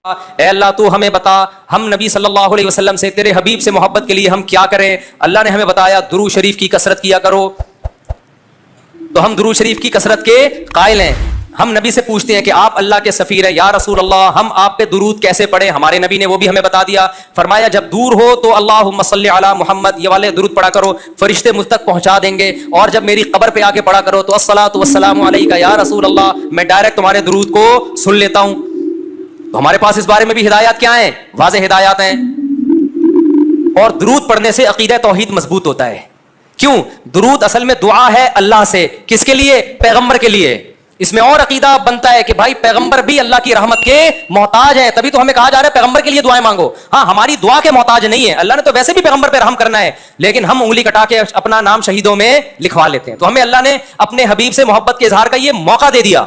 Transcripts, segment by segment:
اے اللہ تو ہمیں بتا ہم نبی صلی اللہ علیہ وسلم سے تیرے حبیب سے محبت کے لیے ہم کیا کریں. اللہ نے ہمیں بتایا درود شریف کی کثرت کیا کرو. تو ہم درود شریف کی کثرت کے قائل ہیں. ہم نبی سے پوچھتے ہیں کہ آپ اللہ کے سفیر ہیں یا رسول اللہ, ہم آپ پہ درود کیسے پڑھیں؟ ہمارے نبی نے وہ بھی ہمیں بتا دیا. فرمایا جب دور ہو تو اللہم صلی علی محمد یہ والے درود پڑھا کرو, فرشتے مجھ تک پہنچا دیں گے. اور جب میری قبر پہ آ کے پڑھا کرو تو الصلاۃ والسلام علیک یا رسول اللہ, میں ڈائریکٹ تمہارے درود کو سن لیتا ہوں. تو ہمارے پاس اس بارے میں بھی ہدایات کیا ہیں؟ واضح ہدایات ہیں. اور درود پڑھنے سے عقیدہ توحید مضبوط ہوتا ہے. کیوں؟ درود اصل میں دعا ہے اللہ سے. کس کے لیے؟ پیغمبر کے لیے. اس میں اور عقیدہ بنتا ہے کہ بھائی پیغمبر بھی اللہ کی رحمت کے محتاج ہیں, تبھی تو ہمیں کہا جا رہا ہے پیغمبر کے لیے دعائیں مانگو. ہاں ہماری دعا کے محتاج نہیں ہے, اللہ نے تو ویسے بھی پیغمبر پہ رحم کرنا ہے, لیکن ہم انگلی کٹا کے اپنا نام شہیدوں میں لکھوا لیتے ہیں. تو ہمیں اللہ نے اپنے حبیب سے محبت کے اظہار کا یہ موقع دے دیا.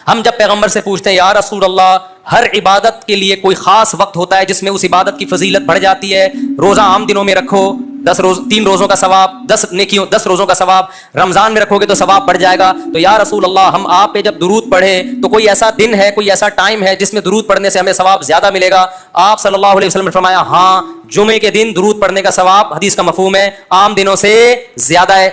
ہم جب پیغمبر سے پوچھتے ہیں یا رسول اللہ, ہر عبادت کے لیے کوئی خاص وقت ہوتا ہے جس میں اس عبادت کی فضیلت بڑھ جاتی ہے. روزہ عام دنوں میں رکھو 3 روزوں کا ثواب 10 روزوں کا ثواب, رمضان میں رکھو گے تو ثواب بڑھ جائے گا. تو یا رسول اللہ ہم آپ پہ جب درود پڑھیں تو کوئی ایسا دن ہے, کوئی ایسا ٹائم ہے جس میں درود پڑھنے سے ہمیں ثواب زیادہ ملے گا؟ آپ صلی اللہ علیہ وسلم نے فرمایا ہاں, جمعے کے دن درود پڑھنے کا ثواب حدیث کا مفہوم ہے عام دنوں سے زیادہ ہے.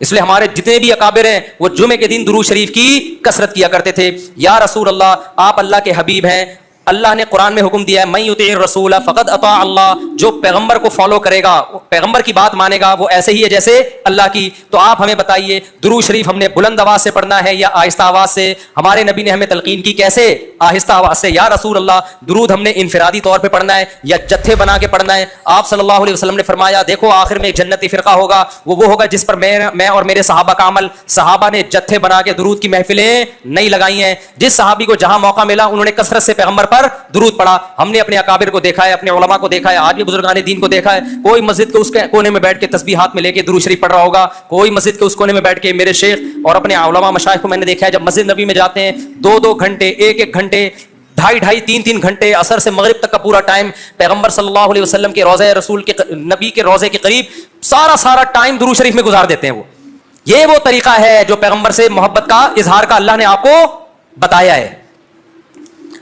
اس لیے ہمارے جتنے بھی اکابر ہیں وہ جمعے کے دن درود شریف کی کثرت کیا کرتے تھے. یا رسول اللہ آپ اللہ کے حبیب ہیں, اللہ نے قرآن میں حکم دیا ہے من یطیع الرسول فقد اطاع اللہ, جو پیغمبر کو فالو کرے گا, پیغمبر کی بات مانے گا, وہ ایسے ہی ہے جیسے اللہ کی. تو آپ ہمیں بتائیے درود شریف ہم نے بلند آواز سے پڑھنا ہے یا آہستہ آواز سے؟ ہمارے نبی نے ہمیں تلقین کی کیسے؟ آہستہ آواز سے. یا رسول اللہ درود ہم نے انفرادی طور پہ پڑھنا ہے یا جتھے بنا کے پڑھنا ہے؟ آپ صلی اللہ علیہ وسلم نے فرمایا دیکھو آخر میں ایک جنتی فرقہ ہوگا, وہ ہوگا جس پر میں اور میرے صحابہ کا عمل. صحابہ نے جتھے بنا کے درود کی محفلیں نہیں لگائی ہیں. جس صحابی کو جہاں موقع ملا انہوں نے کثرت سے پیغمبر پر درود پڑھا. ہم نے اپنے اکابر کو دیکھا ہے, اپنے علماء کو دیکھا ہے, آج بھی بزرگان دین کو دیکھا ہے, کوئی مسجد کے اس کونے میں بیٹھ کے تسبیح ہاتھ میں لے کے درود شریف پڑھ رہا ہوگا, کوئی مسجد کے اس کونے میں بیٹھ کے. میرے شیخ اور اپنے علماء مشائخ کو میں نے دیکھا ہے جب مسجد نبی میں جاتے ہیں 2 گھنٹے 1 گھنٹے 2.5 3 گھنٹے عصر سے مغرب تک کا پورا ٹائم پیغمبر صلی اللہ علیہ وسلم کے روضہ رسول کے نبی کے روضے کے قریب سارا ٹائم درود شریف میں گزار دیتے ہیں. یہ وہ طریقہ ہے جو پیغمبر سے محبت کا اظہار کا اللہ نے آپ کو بتایا ہے.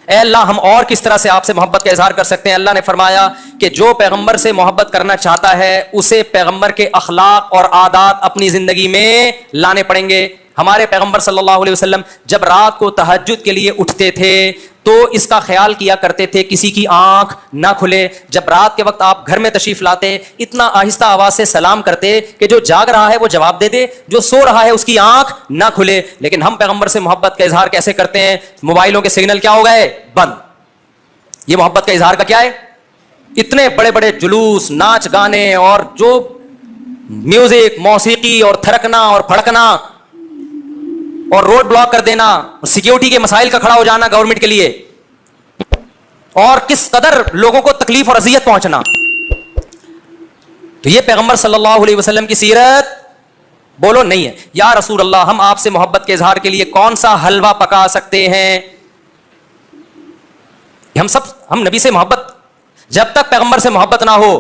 اے اللہ ہم اور کس طرح سے آپ سے محبت کا اظہار کر سکتے ہیں؟ اللہ نے فرمایا کہ جو پیغمبر سے محبت کرنا چاہتا ہے اسے پیغمبر کے اخلاق اور عادات اپنی زندگی میں لانے پڑیں گے. ہمارے پیغمبر صلی اللہ علیہ وسلم جب رات کو تہجد کے لیے اٹھتے تھے تو اس کا خیال کیا کرتے تھے کسی کی آنکھ نہ کھلے. جب رات کے وقت آپ گھر میں تشریف لاتے اتنا آہستہ آواز سے سلام کرتے کہ جو جاگ رہا ہے وہ جواب دے دے, جو سو رہا ہے اس کی آنکھ نہ کھلے. لیکن ہم پیغمبر سے محبت کا اظہار کیسے کرتے ہیں؟ موبائلوں کے سگنل کیا ہو گئے؟ بند. یہ محبت کا اظہار کا کیا ہے؟ اتنے بڑے بڑے جلوس, ناچ گانے اور جو میوزک موسیقی اور تھرکنا اور پھڑکنا اور روڈ بلاک کر دینا, سیکیورٹی کے مسائل کا کھڑا ہو جانا گورنمنٹ کے لیے, اور کس قدر لوگوں کو تکلیف اور اذیت پہنچنا. تو یہ پیغمبر صلی اللہ علیہ وسلم کی سیرت بولو نہیں ہے. یا رسول اللہ ہم آپ سے محبت کے اظہار کے لیے کون سا حلوہ پکا سکتے ہیں؟ ہم نبی سے محبت, جب تک پیغمبر سے محبت نہ ہو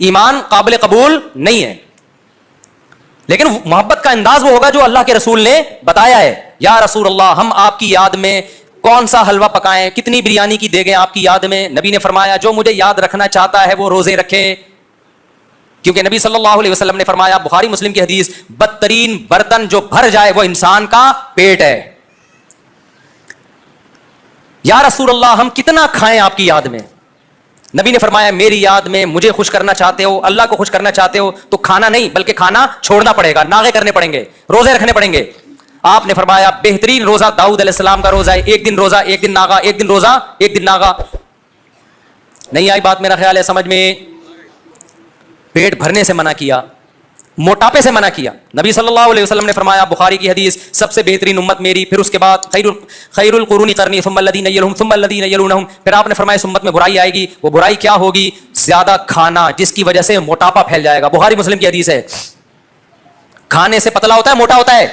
ایمان قابل قبول نہیں ہے. لیکن محبت کا انداز وہ ہوگا جو اللہ کے رسول نے بتایا ہے. یا رسول اللہ ہم آپ کی یاد میں کون سا حلوہ پکائیں, کتنی بریانی کی دیگیں آپ کی یاد میں؟ نبی نے فرمایا جو مجھے یاد رکھنا چاہتا ہے وہ روزے رکھے. کیونکہ نبی صلی اللہ علیہ وسلم نے فرمایا, بخاری مسلم کی حدیث, بدترین برتن جو بھر جائے وہ انسان کا پیٹ ہے. یا رسول اللہ ہم کتنا کھائیں آپ کی یاد میں؟ نبی نے فرمایا میری یاد میں مجھے خوش کرنا چاہتے ہو, اللہ کو خوش کرنا چاہتے ہو تو کھانا نہیں بلکہ کھانا چھوڑنا پڑے گا, ناغے کرنے پڑیں گے, روزے رکھنے پڑیں گے. آپ نے فرمایا بہترین روزہ داؤد علیہ السلام کا روزہ ہے, 1 دن روزہ 1 دن ناغا, 1 دن روزہ 1 دن ناغا. نہیں آئی بات میرا خیال ہے سمجھ میں؟ پیٹ بھرنے سے منع کیا, موٹاپے سے منع کیا. نبی صلی اللہ علیہ وسلم نے فرمایا بخاری کی حدیث, سب سے بہترین امت میری, پھر اس کے بعد خیر القرون قرنی ثم الذین یلونہم ثم الذین یلونہم. پھر آپ نے فرمایا اس امت میں برائی آئے گی. وہ برائی کیا ہوگی؟ زیادہ کھانا, جس کی وجہ سے موٹاپا پھیل جائے گا. بخاری مسلم کی حدیث ہے. کھانے سے پتلا ہوتا ہے, موٹا ہوتا ہے.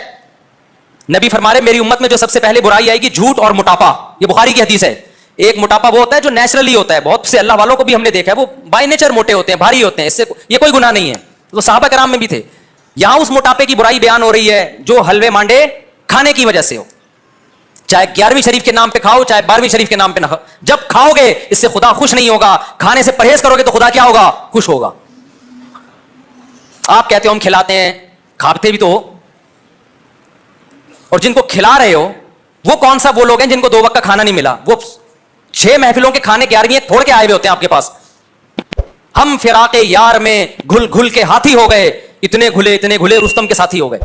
نبی فرما رہے میری امت میں جو سب سے پہلے برائی آئے گی جھوٹ اور موٹاپا. یہ بخاری کی حدیث ہے. ایک موٹاپا وہ ہوتا ہے جو نیچرلی ہوتا ہے, بہت سے اللہ والوں کو بھی ہم نے دیکھا ہے وہ بائی نیچر موٹے ہوتے ہیں, بھاری ہوتے ہیں, اس سے یہ کوئی گناہ نہیں ہے. وہ صحابہ کرام میں بھی تھے. یہاں اس موٹاپے کی برائی بیان ہو رہی ہے جو حلوے مانڈے کھانے کی وجہ سے ہو. چاہے 11ویں شریف کے نام پہ کھاؤ چاہے 12ویں شریف کے نام پہ نہ کھاؤ, جب کھاؤ گے اس سے خدا خوش نہیں ہوگا, کھانے سے پرہیز کرو گے تو خدا کیا ہوگا, خوش ہوگا. آپ کہتے ہو ہم کھلاتے ہیں, کھاتے بھی تو ہو, اور جن کو کھلا رہے ہو وہ کون سا وہ لوگ ہیں جن کو 2 وقت کا کھانا نہیں ملا, وہ 6 محفلوں کے کھانے 11ویں پھوڑ کے آئے ہوئے ہوتے ہیں آپ کے پاس. ہم فراق یار میں گھل گھل کے ہاتھی ہو گئے, اتنے گھلے رستم کے ساتھی ہو گئے.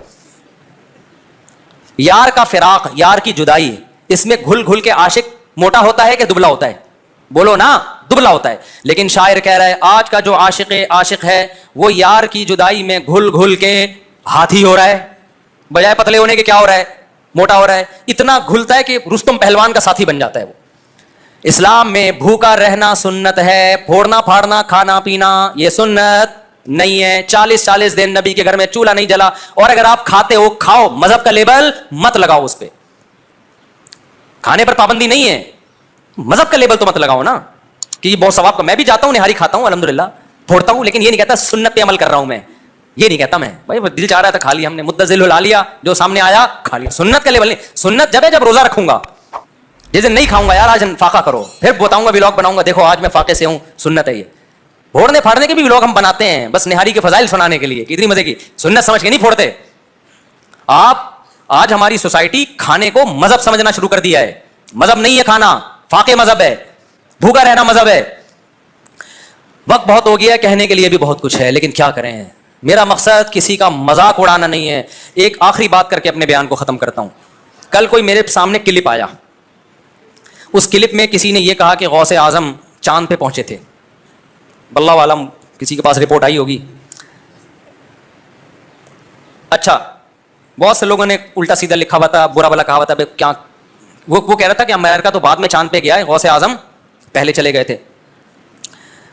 یار کا فراق, یار کی جدائی, اس میں گھل گھل کے عاشق موٹا ہوتا ہے کہ دبلا ہوتا ہے؟ بولو نا, دبلا ہوتا ہے. لیکن شاعر کہہ رہا ہے آج کا جو عاشق ہے وہ یار کی جدائی میں گھل گھل کے ہاتھی ہو رہا ہے, بجائے پتلے ہونے کے کیا ہو رہا ہے, موٹا ہو رہا ہے. اتنا گھلتا ہے کہ رستم پہلوان کا ساتھی بن جاتا ہے وہ. اسلام میں بھوکا رہنا سنت ہے, پھوڑنا پھاڑنا کھانا پینا یہ سنت نہیں ہے. 40 دن نبی کے گھر میں چولہا نہیں جلا, اور اگر آپ کھاتے ہو کھاؤ, مذہب کا لیبل مت لگاؤ اس پہ. کھانے پر پابندی نہیں ہے, مذہب کا لیبل تو مت لگاؤ نا کہ یہ بہت ثواب کا. میں بھی جاتا ہوں نہاری کھاتا ہوں الحمدللہ, پھوڑتا ہوں, لیکن یہ نہیں کہتا سنت پہ عمل کر رہا ہوں میں, یہ نہیں کہتا میں. بھائی دل چاہ رہا تھا کھا لیا ہم نے, مدذل لا لیا, جو سامنے آیا کھا لیا. سنت کا لیبل نہیں. سنت جب ہے جب روزہ رکھوں گا, جس دن نہیں کھاؤں گا یار آج فاقہ کرو, پھر بتاؤں گا ولاگ بناؤں گا, دیکھو آج میں فاقے سے ہوں, سنت ہے یہ. پھوڑنے پھاڑنے کے بھی ولاگ ہم بناتے ہیں بس نہاری کے فضائل سنانے کے لیے, کتنی مزے کی. سنت سمجھ کے نہیں پھوڑتے آپ. آج ہماری سوسائٹی کھانے کو مذہب سمجھنا شروع کر دیا ہے. مذہب نہیں ہے کھانا, فاقے مذہب ہے, بھوکا رہنا مذہب ہے. وقت بہت ہو گیا, کہنے کے لیے بھی بہت کچھ ہے, لیکن کیا کریں. میرا مقصد کسی کا مذاق اڑانا نہیں ہے. ایک آخری بات کر کے اپنے بیان کو ختم کرتا ہوں. کل کوئی میرے سامنے کلپ آیا, اس کلپ میں کسی نے یہ کہا کہ غوث اعظم چاند پہ پہنچے تھے. واللہ عالم کسی کے پاس رپورٹ آئی ہوگی. اچھا, بہت سے لوگوں نے الٹا سیدھا لکھا ہوا تھا, برا بلا کہا ہوا تھا. کیا وہ کہہ رہا تھا کہ امریکہ تو بعد میں چاند پہ گیا ہے, غوث اعظم پہلے چلے گئے تھے.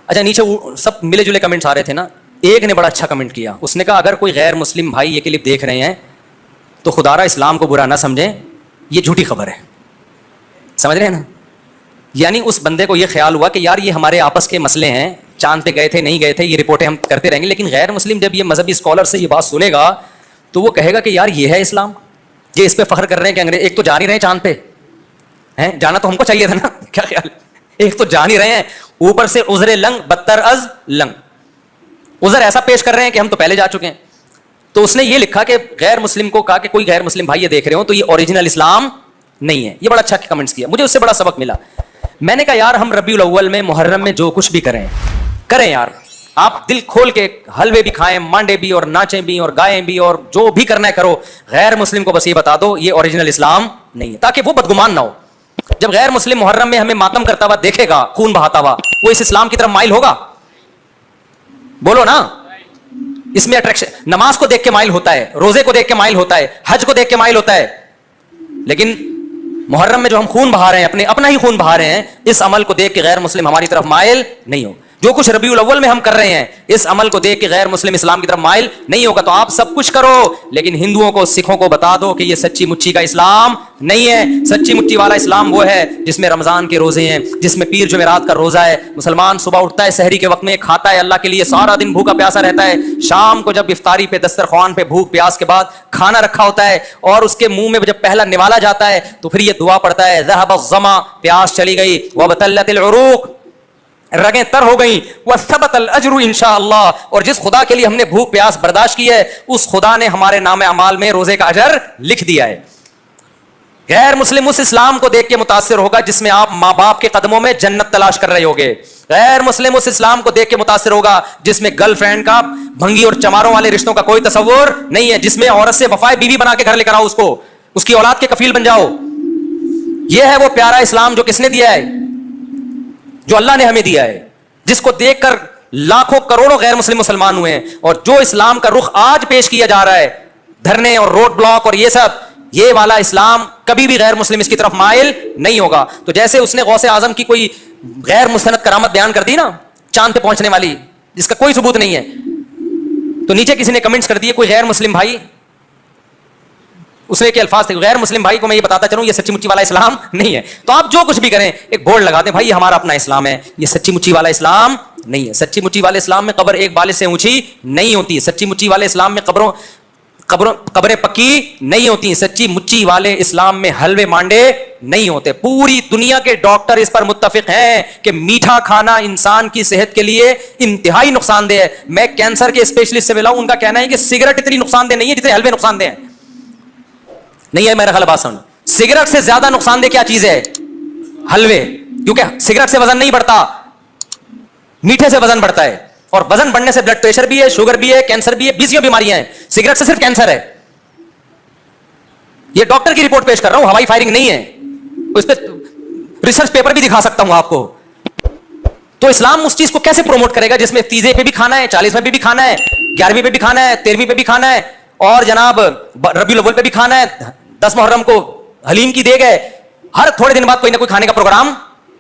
اچھا, نیچے سب ملے جلے کمنٹس آ رہے تھے نا. ایک نے بڑا اچھا کمنٹ کیا, اس نے کہا اگر کوئی غیر مسلم بھائی یہ کلپ دیکھ رہے ہیں تو خدا را اسلام کو برا نہ سمجھیں, یہ جھوٹی خبر ہے. سمجھ رہے ہیں نا, یعنی اس بندے کو یہ خیال ہوا کہ یار یہ ہمارے آپس کے مسئلے ہیں, چاند پہ گئے تھے نہیں گئے تھے یہ رپورٹیں ہم کرتے رہیں گے. لیکن غیر مسلم جب یہ مذہبی اسکالر سے یہ بات سنے گا تو وہ کہے گا کہ یار یہ ہے اسلام, یہ اس پہ فخر کر رہے ہیں کہ انگریز ایک تو جا نہیں رہے چاند پہ, ہیں جانا تو ہم کو چاہیے تھا نا, کیا خیال, ایک تو جا نہیں رہے ہیں, اوپر سے عذر لنگ بدتر از لنگ, عذر ایسا پیش کر رہے ہیں کہ ہم تو پہلے جا چکے ہیں. تو اس نے یہ لکھا کہ غیر مسلم کو کہا کہ کوئی غیر مسلم بھائی یہ دیکھ رہے ہو تو یہ اوریجنل اسلام نہیں ہے. یہ بڑا اچھا کمنٹس کیا, مجھے اس سے بڑا سبق ملا. میں نے کہا یار ہم ربیع الاول میں محرم میں جو کچھ بھی کریں یار, آپ دل کھول کے حلوے بھی کھائیں, مانڈے بھی, اور ناچیں بھی, اور گائیں بھی, اور جو بھی کرنا ہے کرو. غیر مسلم کو بس یہ بتا دو یہ اوریجنل اسلام نہیں ہے, تاکہ وہ بدگمان نہ ہو. جب غیر مسلم محرم میں ہمیں ماتم کرتا ہوا دیکھے گا, خون بہاتا ہوا, وہ اس اسلام کی طرف مائل ہوگا؟ بولو نا. اس میں اٹریکشن, نماز کو دیکھ کے مائل ہوتا ہے, روزے کو دیکھ کے مائل ہوتا ہے, حج کو دیکھ کے مائل ہوتا ہے. لیکن محرم میں جو ہم خون بہا رہے ہیں, اپنا ہی خون بہا رہے ہیں, اس عمل کو دیکھ کے غیر مسلم ہماری طرف مائل نہیں ہو. جو کچھ ربیع الاول میں ہم کر رہے ہیں اس عمل کو دیکھ کے غیر مسلم اسلام کی طرف مائل نہیں ہوگا. تو آپ سب کچھ کرو, لیکن ہندوؤں کو سکھوں کو بتا دو کہ یہ سچی مچی کا اسلام نہیں ہے. سچی مچی والا اسلام وہ ہے جس میں رمضان کے روزے ہیں, جس میں پیر جمعرات کا روزہ ہے. مسلمان صبح اٹھتا ہے سحری کے وقت میں, کھاتا ہے اللہ کے لیے, سارا دن بھوکا پیاسا رہتا ہے. شام کو جب افطاری پہ دسترخوان پہ بھوک پیاس کے بعد کھانا رکھا ہوتا ہے اور اس کے منہ میں جب پہلا نوالا جاتا ہے تو پھر یہ دعا پڑھتا ہے ذهب الظما, پیاس چلی گئی, وابتلت العروق, رگیں تر ہو گئیں, وثبت الاجر انشاءاللہ. اور جس خدا کے لیے ہم نے بھوک پیاس برداشت کی ہے اس خدا نے ہمارے نام اعمال میں روزے کا اجر لکھ دیا ہے. غیر مسلم اس اسلام کو دیکھ کے متاثر ہوگا جس میں آپ ماں باپ کے قدموں میں جنت تلاش کر رہے ہوگے. غیر مسلم اس اسلام کو دیکھ کے متاثر ہوگا جس میں گرل فرینڈ کا, بھنگی اور چماروں والے رشتوں کا کوئی تصور نہیں ہے, جس میں عورت سے وفائے بیوی بنا کے گھر لے کر آؤ, اس کو اس کی اولاد کے کفیل بن جاؤ. یہ ہے وہ پیارا اسلام جو کس نے دیا ہے, جو اللہ نے ہمیں دیا ہے, جس کو دیکھ کر لاکھوں کروڑوں غیر مسلم مسلمان ہوئے ہیں. اور جو اسلام کا رخ آج پیش کیا جا رہا ہے, دھرنے اور روڈ بلاک اور یہ سب, یہ والا اسلام کبھی بھی غیر مسلم اس کی طرف مائل نہیں ہوگا. تو جیسے اس نے غوث اعظم کی کوئی غیر مستند کرامت بیان کر دی نا, چاند پہ پہنچنے والی, جس کا کوئی ثبوت نہیں ہے, تو نیچے کسی نے کمنٹس کر دیے کوئی غیر مسلم بھائی, اس نے کے الفاظ تھے غیر مسلم بھائی کو میں یہ بتاتا چلوں یہ سچی مچی والا اسلام نہیں ہے. تو آپ جو کچھ بھی کریں ایک بورڈ لگا دیں, بھائی یہ ہمارا اپنا اسلام ہے, یہ سچی مچی والا اسلام نہیں ہے. سچی مچی والے اسلام میں قبر ایک بالش سے اونچی نہیں ہوتی. سچی مچی والے اسلام میں قبریں پکی نہیں ہوتی. سچی مچی والے اسلام میں حلوے مانڈے نہیں ہوتے. پوری دنیا کے ڈاکٹر اس پر متفق ہیں کہ میٹھا کھانا انسان کی صحت کے لیے انتہائی نقصان دہ ہے. میں کینسر کے اسپیشلسٹ سے ملا ہوں, ان کا کہنا ہے کہ سگریٹ اتنی نقصان دہ نہیں ہے جتنے حلوے نقصان دہ ہیں. نہیں ہے میرا خیال بات سمجھ. سگریٹ سے زیادہ نقصان دہ کیا چیز ہے؟ حلوے. کیونکہ سگریٹ سے وزن نہیں بڑھتا, میٹھے سے وزن بڑھتا ہے, اور وزن بڑھنے سے بلڈ پریشر بھی ہے, شوگر بھی ہے, کینسر بھی ہے, 20 بیماریاں ہیں. سگریٹ سے صرف کینسر ہے. یہ ڈاکٹر کی رپورٹ پیش کر رہا ہوں, ہوائی فائرنگ نہیں ہے. اس پہ ریسرچ پیپر بھی دکھا سکتا ہوں آپ کو. تو اسلام اس چیز کو کیسے پروموٹ کرے گا جس میں 30 پہ بھی کھانا ہے, 40 پہ بھی کھانا ہے, 11 پہ بھی کھانا ہے, 13 پہ بھی کھانا ہے, اور جناب ربیع الاول پہ بھی کھانا ہے, 10 محرم کو حلیم کی دیگ ہے. ہر تھوڑے دن بعد کوئی نہ کوئی کھانے کا پروگرام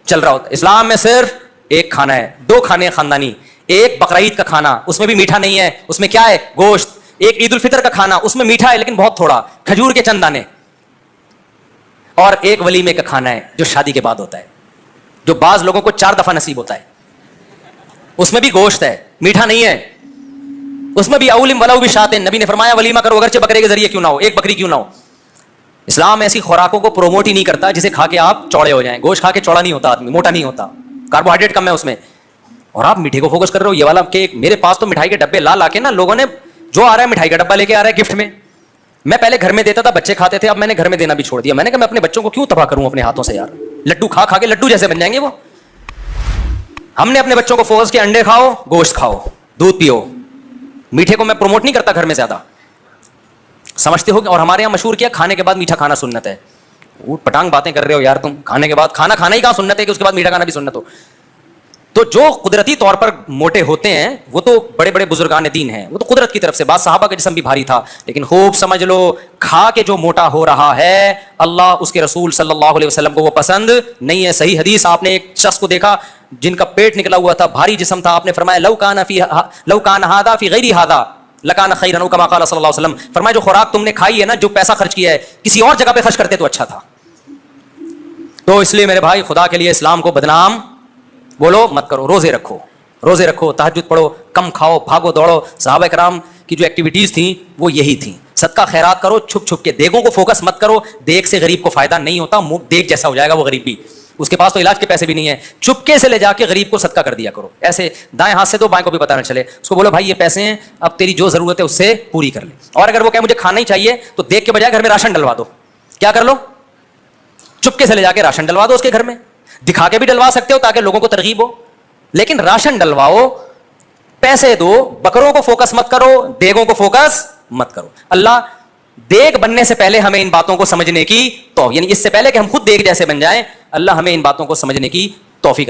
چل رہا ہوتا ہے. اسلام میں صرف ایک کھانا ہے, 2 کھانے خاندانی. ایک بقرعید کا کھانا, اس میں بھی میٹھا نہیں ہے, اس میں کیا ہے؟ گوشت. ایک عید الفطر کا کھانا, اس میں میٹھا ہے لیکن بہت تھوڑا, کھجور کے چند دانے. اور ایک ولیمے کا کھانا ہے جو شادی کے بعد ہوتا ہے, جو بعض لوگوں کو 4 دفعہ نصیب ہوتا ہے. اس میں بھی گوشت ہے, میٹھا نہیں ہے. اس میں بھی اولم ولو بشاتن, نبی نے فرمایا ولیمہ کرو اگرچہ بکرے کے ذریعے کیوں نہ ہو, ایک بکری کیوں نہ ہو. اسلام ایسی خوراکوں کو پروموٹ ہی نہیں کرتا جسے کھا کے آپ چوڑے ہو جائیں. گوشت کھا کے چوڑا نہیں ہوتا آدمی, موٹا نہیں ہوتا, کاربوہائیڈریٹ کم ہے اس میں. اور آپ میٹھے کو فوکس کر رہے ہو. یہ والا کیک, میرے پاس تو مٹھائی کے ڈبے لا کے نا لوگوں نے, جو آ رہا ہے مٹھائی کا ڈبہ لے کے آ رہا ہے گفٹ میں. میں پہلے گھر میں دیتا تھا, بچے کھاتے تھے, اب میں نے گھر میں دینا بھی چھوڑ دیا. میں نے کہا میں اپنے بچوں کو کیوں تباہ کروں اپنے ہاتھوں سے یار. لڈو کھا کھا کے لڈو جیسے بن جائیں گے وہ. ہم نے اپنے بچوں کو فوکس کیا, انڈے کھاؤ, گوشت کھاؤ, دودھ پیو. میٹھے کو میں پروموٹ نہیں کرتا گھر میں زیادہ, سمجھتے ہو. اور ہمارے یہاں مشہور کیا, کھانے کے بعد میٹھا کھانا سنت ہے. وہ پٹانگ باتیں کر رہے ہو یار تم. کھانے کے بعد کھانا کھانا ہی کہاں سنت ہے کہ اس کے بعد میٹھا کھانا بھی سنت ہو. تو جو قدرتی طور پر موٹے ہوتے ہیں وہ تو بڑے بڑے بزرگان دین ہیں, وہ تو قدرت کی طرف سے. بعض صحابہ کا جسم بھی بھاری تھا, لیکن خوب سمجھ لو کھا کے جو موٹا ہو رہا ہے, اللہ اس کے رسول صلی اللہ علیہ وسلم کو وہ پسند نہیں ہے. صحیح حدیث, آپ نے ایک شخص کو دیکھا جن کا پیٹ نکلا ہوا تھا, بھاری جسم تھا. آپ نے فرمایا لو کان ھذا فی غیر ھذا لکان خیرا, کما قال صلی اللہ علیہ وسلم. فرمایا جو خوراک تم نے کھائی ہے نا, جو پیسہ خرچ کیا ہے, کسی اور جگہ پہ خرچ کرتے تو اچھا تھا. تو اس لیے میرے بھائی خدا کے لیے اسلام کو بدنام بولو مت کرو. روزے رکھو, تہجد پڑھو, کم کھاؤ, بھاگو دوڑو. صحابہ کرام کی جو ایکٹیویٹیز تھیں وہ یہی تھیں. صدقہ خیرات کرو چھپ چھپ کے. دیگوں کو فوکس مت کرو, دیگ سے غریب کو فائدہ نہیں ہوتا. دیگ جیسا ہو جائے گا وہ غریب بھی, اس کے پاس تو علاج کے پیسے بھی نہیں ہیں. چپکے سے لے جا کے غریب کو صدقہ کر دیا کرو. ایسے دائیں ہاتھ سے دو, بائیں کو بھی پتہ نہ چلے. اس کو بولو بھائی یہ پیسے ہیں, اب تیری جو ضرورت ہے اس سے پوری کر لے. اور اگر وہ کہے مجھے کھانا ہی چاہیے تو دیگ کے بجائے گھر میں راشن ڈلوا دو. کیا کر لو, چپکے سے لے جا کے راشن ڈلوا دو اس کے گھر میں. دکھا کے بھی ڈلوا سکتے ہو تاکہ لوگوں کو ترغیب ہو, لیکن راشن ڈلواؤ, پیسے دو. بکروں کو فوکس مت کرو, دیگوں کو فوکس مت کرو. اللہ دیگ بننے سے پہلے ہمیں ان باتوں کو سمجھنے کی یعنی اس سے پہلے کہ ہم خود دیگ جیسے بن جائیں, اللہ ہمیں ان باتوں کو سمجھنے کی توفیق